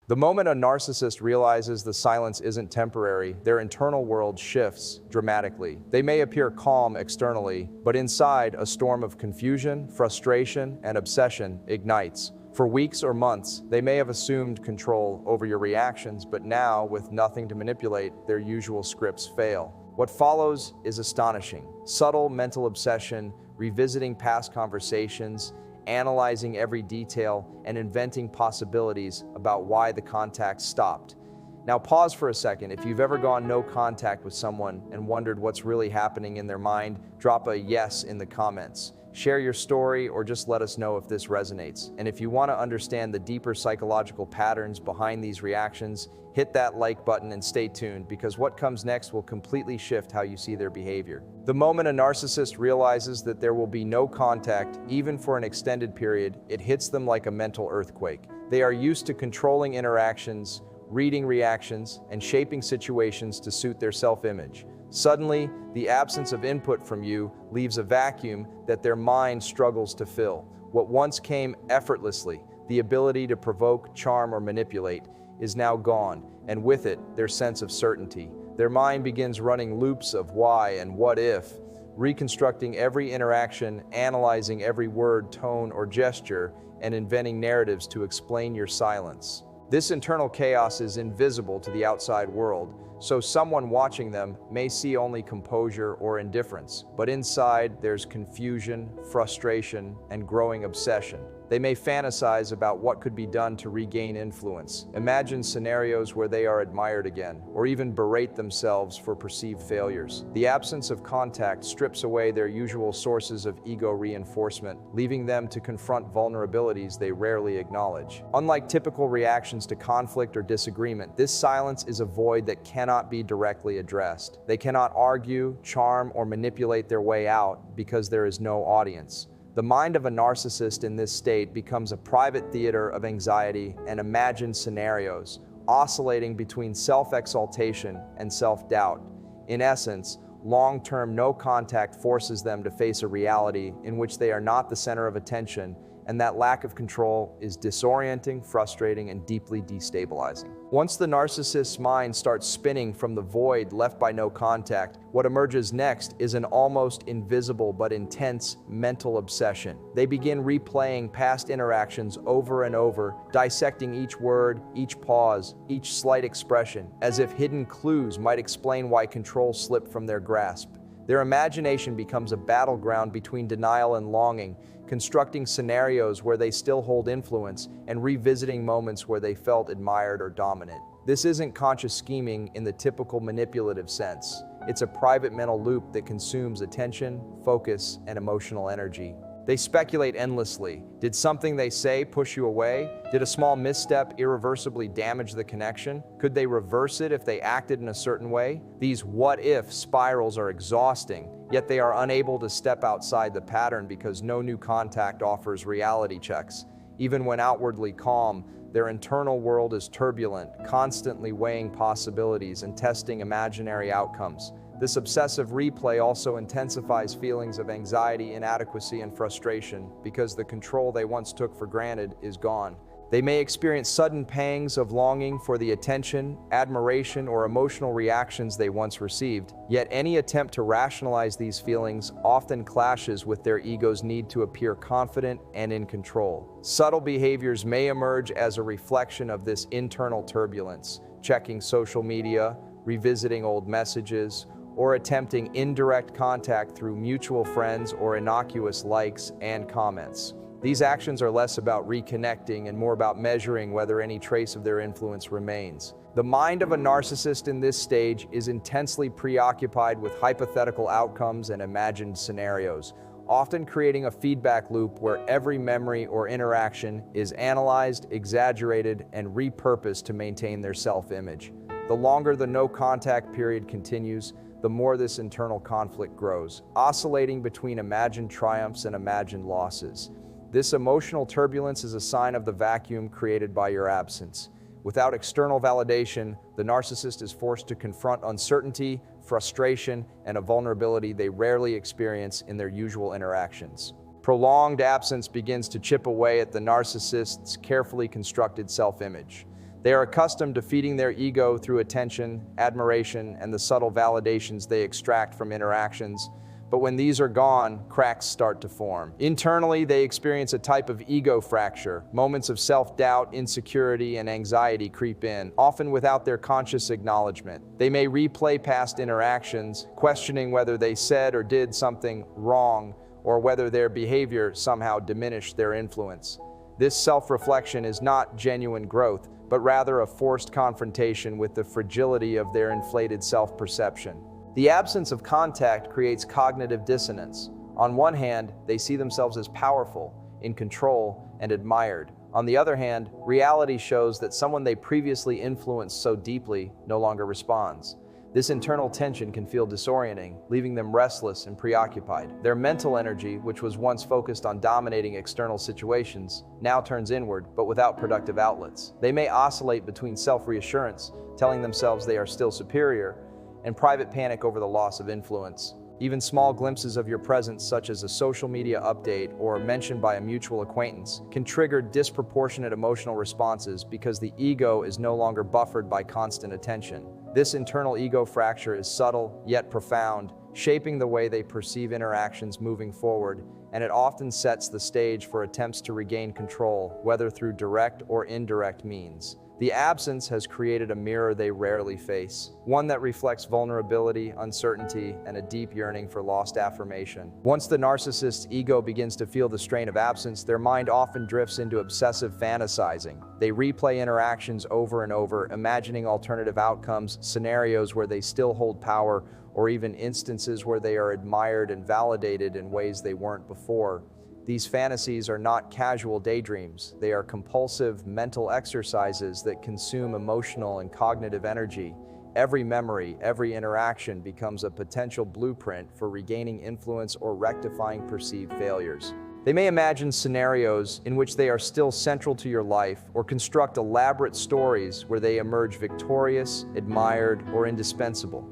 The moment a narcissist realizes the silence isn't temporary, their internal world shifts dramatically. They may appear calm externally, but inside, a storm of confusion, frustration, and obsession ignites. For weeks or months, they may have assumed control over your reactions, but now, with nothing to manipulate, their usual scripts fail. What follows is astonishing. Subtle mental obsession, revisiting past conversations, analyzing every detail, and inventing possibilities about why the contact stopped. Now pause for a second. If you've ever gone no contact with someone and wondered what's really happening in their mind, drop a yes in the comments. Share your story or just let us know if this resonates. And if you want to understand the deeper psychological patterns behind these reactions, hit that like button and stay tuned, because what comes next will completely shift how you see their behavior. The moment a narcissist realizes that there will be no contact, even for an extended period, it hits them like a mental earthquake. They are used to controlling interactions, reading reactions, and shaping situations to suit their self-image. Suddenly, the absence of input from you leaves a vacuum that their mind struggles to fill. What once came effortlessly, the ability to provoke, charm, or manipulate, is now gone, and with it, their sense of certainty. Their mind begins running loops of why and what if, reconstructing every interaction, analyzing every word, tone, or gesture, and inventing narratives to explain your silence. This internal chaos is invisible to the outside world, so someone watching them may see only composure or indifference, but inside there's confusion, frustration, and growing obsession. They may fantasize about what could be done to regain influence, imagine scenarios where they are admired again, or even berate themselves for perceived failures. The absence of contact strips away their usual sources of ego reinforcement, leaving them to confront vulnerabilities they rarely acknowledge. Unlike typical reactions to conflict or disagreement, this silence is a void that cannot be directly addressed. They cannot argue, charm, or manipulate their way out because there is no audience. The mind of a narcissist in this state becomes a private theater of anxiety and imagined scenarios, oscillating between self-exaltation and self-doubt. In essence, long-term no contact forces them to face a reality in which they are not the center of attention, and that lack of control is disorienting, frustrating, and deeply destabilizing. Once the narcissist's mind starts spinning from the void left by no contact, what emerges next is an almost invisible but intense mental obsession. They begin replaying past interactions over and over, dissecting each word, each pause, each slight expression, as if hidden clues might explain why control slipped from their grasp. Their imagination becomes a battleground between denial and longing, constructing scenarios where they still hold influence and revisiting moments where they felt admired or dominant. This isn't conscious scheming in the typical manipulative sense. It's a private mental loop that consumes attention, focus, and emotional energy. They speculate endlessly. Did something they say push you away? Did a small misstep irreversibly damage the connection? Could they reverse it if they acted in a certain way? These what-if spirals are exhausting, yet they are unable to step outside the pattern because no new contact offers reality checks. Even when outwardly calm, their internal world is turbulent, constantly weighing possibilities and testing imaginary outcomes. This obsessive replay also intensifies feelings of anxiety, inadequacy, and frustration because the control they once took for granted is gone. They may experience sudden pangs of longing for the attention, admiration, or emotional reactions they once received, yet any attempt to rationalize these feelings often clashes with their ego's need to appear confident and in control. Subtle behaviors may emerge as a reflection of this internal turbulence, checking social media, revisiting old messages, or attempting indirect contact through mutual friends or innocuous likes and comments. These actions are less about reconnecting and more about measuring whether any trace of their influence remains. The mind of a narcissist in this stage is intensely preoccupied with hypothetical outcomes and imagined scenarios, often creating a feedback loop where every memory or interaction is analyzed, exaggerated, and repurposed to maintain their self-image. The longer the no-contact period continues, the more this internal conflict grows, oscillating between imagined triumphs and imagined losses. This emotional turbulence is a sign of the vacuum created by your absence. Without external validation, the narcissist is forced to confront uncertainty, frustration, and a vulnerability they rarely experience in their usual interactions. Prolonged absence begins to chip away at the narcissist's carefully constructed self-image. They are accustomed to feeding their ego through attention, admiration, and the subtle validations they extract from interactions. But when these are gone, cracks start to form. Internally, they experience a type of ego fracture. Moments of self-doubt, insecurity, and anxiety creep in, often without their conscious acknowledgement. They may replay past interactions, questioning whether they said or did something wrong, or whether their behavior somehow diminished their influence. This self-reflection is not genuine growth, but rather a forced confrontation with the fragility of their inflated self-perception. The absence of contact creates cognitive dissonance. On one hand, they see themselves as powerful, in control, and admired. On the other hand, reality shows that someone they previously influenced so deeply no longer responds. This internal tension can feel disorienting, leaving them restless and preoccupied. Their mental energy, which was once focused on dominating external situations, now turns inward, but without productive outlets. They may oscillate between self-reassurance, telling themselves they are still superior, and private panic over the loss of influence. Even small glimpses of your presence, such as a social media update or mention by a mutual acquaintance, can trigger disproportionate emotional responses because the ego is no longer buffered by constant attention. This internal ego fracture is subtle, yet profound, shaping the way they perceive interactions moving forward, and it often sets the stage for attempts to regain control, whether through direct or indirect means. The absence has created a mirror they rarely face, one that reflects vulnerability, uncertainty, and a deep yearning for lost affirmation. Once the narcissist's ego begins to feel the strain of absence, their mind often drifts into obsessive fantasizing. They replay interactions over and over, imagining alternative outcomes, scenarios where they still hold power, or even instances where they are admired and validated in ways they weren't before. These fantasies are not casual daydreams. They are compulsive mental exercises that consume emotional and cognitive energy. Every memory, every interaction becomes a potential blueprint for regaining influence or rectifying perceived failures. They may imagine scenarios in which they are still central to your life, or construct elaborate stories where they emerge victorious, admired, or indispensable.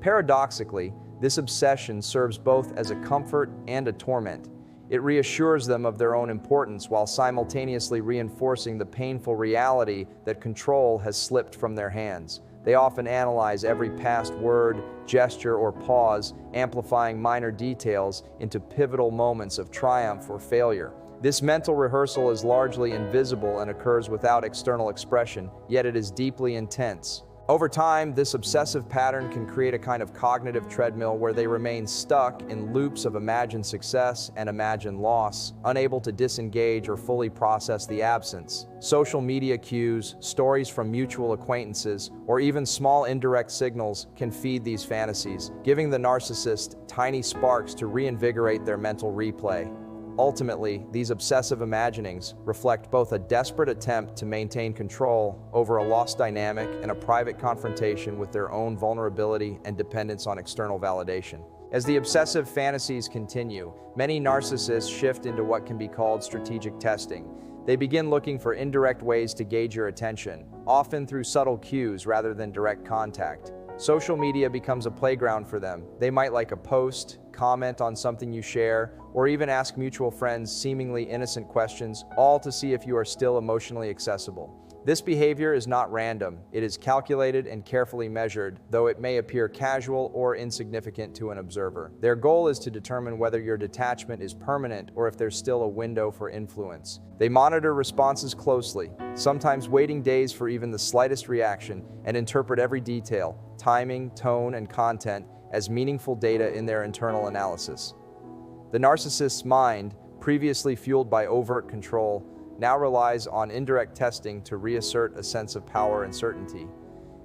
Paradoxically, this obsession serves both as a comfort and a torment. It reassures them of their own importance while simultaneously reinforcing the painful reality that control has slipped from their hands. They often analyze every past word, gesture, or pause, amplifying minor details into pivotal moments of triumph or failure. This mental rehearsal is largely invisible and occurs without external expression, yet it is deeply intense. Over time, this obsessive pattern can create a kind of cognitive treadmill where they remain stuck in loops of imagined success and imagined loss, unable to disengage or fully process the absence. Social media cues, stories from mutual acquaintances, or even small indirect signals can feed these fantasies, giving the narcissist tiny sparks to reinvigorate their mental replay. Ultimately, these obsessive imaginings reflect both a desperate attempt to maintain control over a lost dynamic and a private confrontation with their own vulnerability and dependence on external validation. As the obsessive fantasies continue, many narcissists shift into what can be called strategic testing. They begin looking for indirect ways to gauge your attention, often through subtle cues rather than direct contact. Social media becomes a playground for them. They might like a post, comment on something you share, or even ask mutual friends seemingly innocent questions, all to see if you are still emotionally accessible. This behavior is not random. It is calculated and carefully measured, though it may appear casual or insignificant to an observer. Their goal is to determine whether your detachment is permanent or if there's still a window for influence. They monitor responses closely, sometimes waiting days for even the slightest reaction, and interpret every detail, timing, tone, and content as meaningful data in their internal analysis. The narcissist's mind, previously fueled by overt control, now relies on indirect testing to reassert a sense of power and certainty.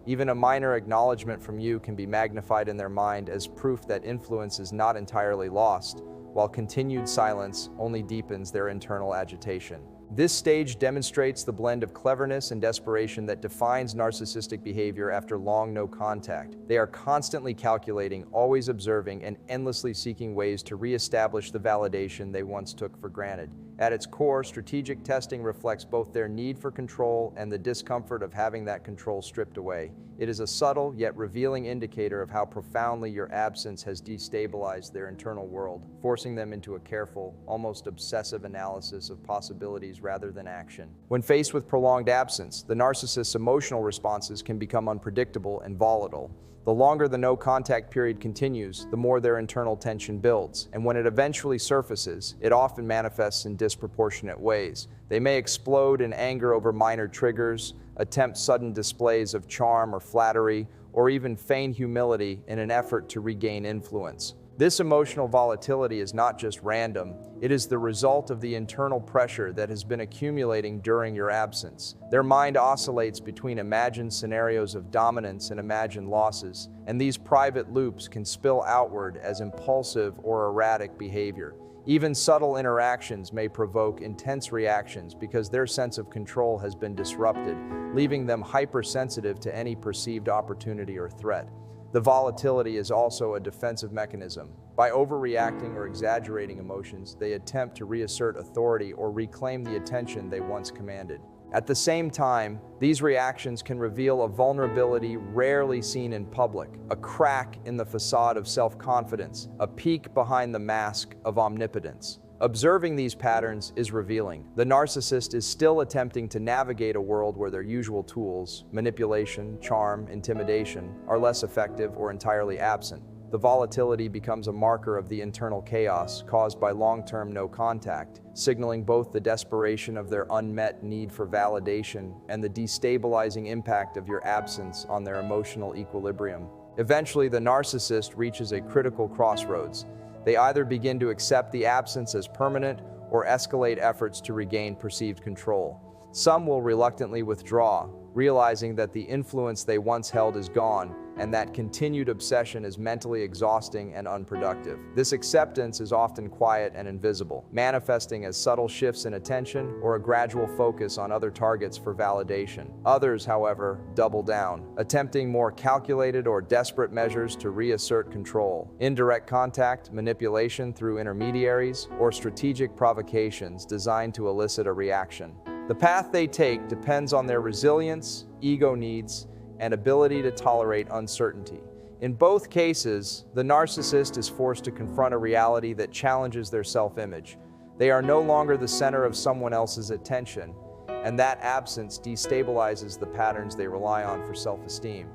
Even a minor acknowledgement from you can be magnified in their mind as proof that influence is not entirely lost, while continued silence only deepens their internal agitation. This stage demonstrates the blend of cleverness and desperation that defines narcissistic behavior after long no contact. They are constantly calculating, always observing, and endlessly seeking ways to reestablish the validation they once took for granted. At its core, strategic testing reflects both their need for control and the discomfort of having that control stripped away. It is a subtle yet revealing indicator of how profoundly your absence has destabilized their internal world, forcing them into a careful, almost obsessive analysis of possibilities rather than action. When faced with prolonged absence, the narcissist's emotional responses can become unpredictable and volatile. The longer the no-contact period continues, the more their internal tension builds, and when it eventually surfaces, it often manifests in disproportionate ways. They may explode in anger over minor triggers, attempt sudden displays of charm or flattery, or even feign humility in an effort to regain influence. This emotional volatility is not just random, it is the result of the internal pressure that has been accumulating during your absence. Their mind oscillates between imagined scenarios of dominance and imagined losses, and these private loops can spill outward as impulsive or erratic behavior. Even subtle interactions may provoke intense reactions because their sense of control has been disrupted, leaving them hypersensitive to any perceived opportunity or threat. The volatility is also a defensive mechanism. By overreacting or exaggerating emotions, they attempt to reassert authority or reclaim the attention they once commanded. At the same time, these reactions can reveal a vulnerability rarely seen in public, a crack in the facade of self-confidence, a peek behind the mask of omnipotence. Observing these patterns is revealing. The narcissist is still attempting to navigate a world where their usual tools, manipulation, charm, intimidation, are less effective or entirely absent. The volatility becomes a marker of the internal chaos caused by long-term no contact, signaling both the desperation of their unmet need for validation and the destabilizing impact of your absence on their emotional equilibrium. Eventually, the narcissist reaches a critical crossroads. They either begin to accept the absence as permanent or escalate efforts to regain perceived control. Some will reluctantly withdraw, realizing that the influence they once held is gone and that continued obsession is mentally exhausting and unproductive. This acceptance is often quiet and invisible, manifesting as subtle shifts in attention or a gradual focus on other targets for validation. Others, however, double down, attempting more calculated or desperate measures to reassert control. Indirect contact, manipulation through intermediaries, or strategic provocations designed to elicit a reaction. The path they take depends on their resilience, ego needs, and ability to tolerate uncertainty. In both cases, the narcissist is forced to confront a reality that challenges their self-image. They are no longer the center of someone else's attention, and that absence destabilizes the patterns they rely on for self-esteem.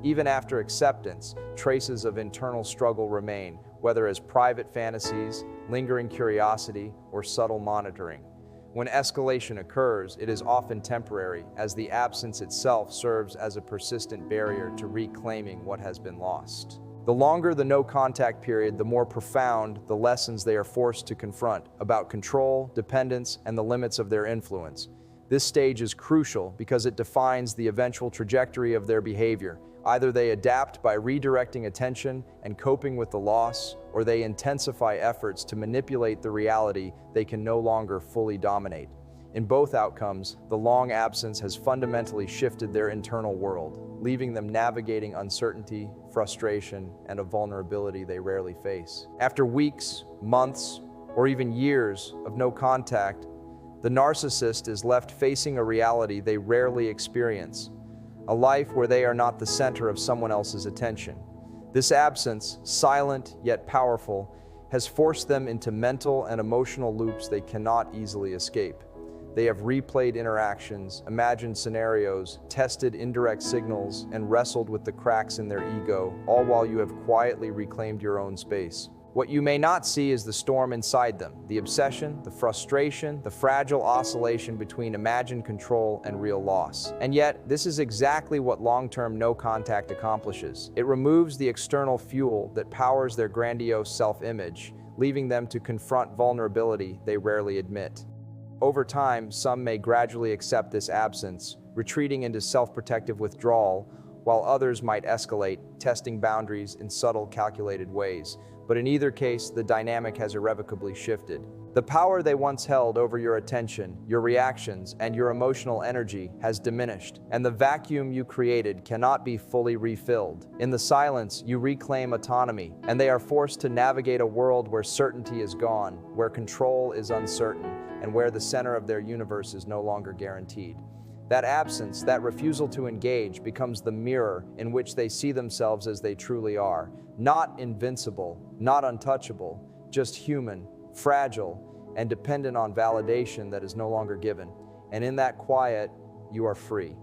Even after acceptance, traces of internal struggle remain, whether as private fantasies, lingering curiosity, or subtle monitoring. When escalation occurs, it is often temporary, as the absence itself serves as a persistent barrier to reclaiming what has been lost. The longer the no-contact period, the more profound the lessons they are forced to confront about control, dependence, and the limits of their influence. This stage is crucial because it defines the eventual trajectory of their behavior. Either they adapt by redirecting attention and coping with the loss, or they intensify efforts to manipulate the reality they can no longer fully dominate. In both outcomes, the long absence has fundamentally shifted their internal world, leaving them navigating uncertainty, frustration, and a vulnerability they rarely face. After weeks, months, or even years of no contact, the narcissist is left facing a reality they rarely experience, a life where they are not the center of someone else's attention. This absence, silent yet powerful, has forced them into mental and emotional loops they cannot easily escape. They have replayed interactions, imagined scenarios, tested indirect signals, and wrestled with the cracks in their ego, all while you have quietly reclaimed your own space. What you may not see is the storm inside them, the obsession, the frustration, the fragile oscillation between imagined control and real loss. And yet, this is exactly what long-term no contact accomplishes. It removes the external fuel that powers their grandiose self-image, leaving them to confront vulnerability they rarely admit. Over time, some may gradually accept this absence, retreating into self-protective withdrawal, while others might escalate, testing boundaries in subtle, calculated ways. But in either case, the dynamic has irrevocably shifted. The power they once held over your attention, your reactions, and your emotional energy has diminished, and the vacuum you created cannot be fully refilled. In the silence, you reclaim autonomy, and they are forced to navigate a world where certainty is gone, where control is uncertain, and where the center of their universe is no longer guaranteed. That absence, that refusal to engage, becomes the mirror in which they see themselves as they truly are. Not invincible, not untouchable, just human, fragile, and dependent on validation that is no longer given. And in that quiet, you are free.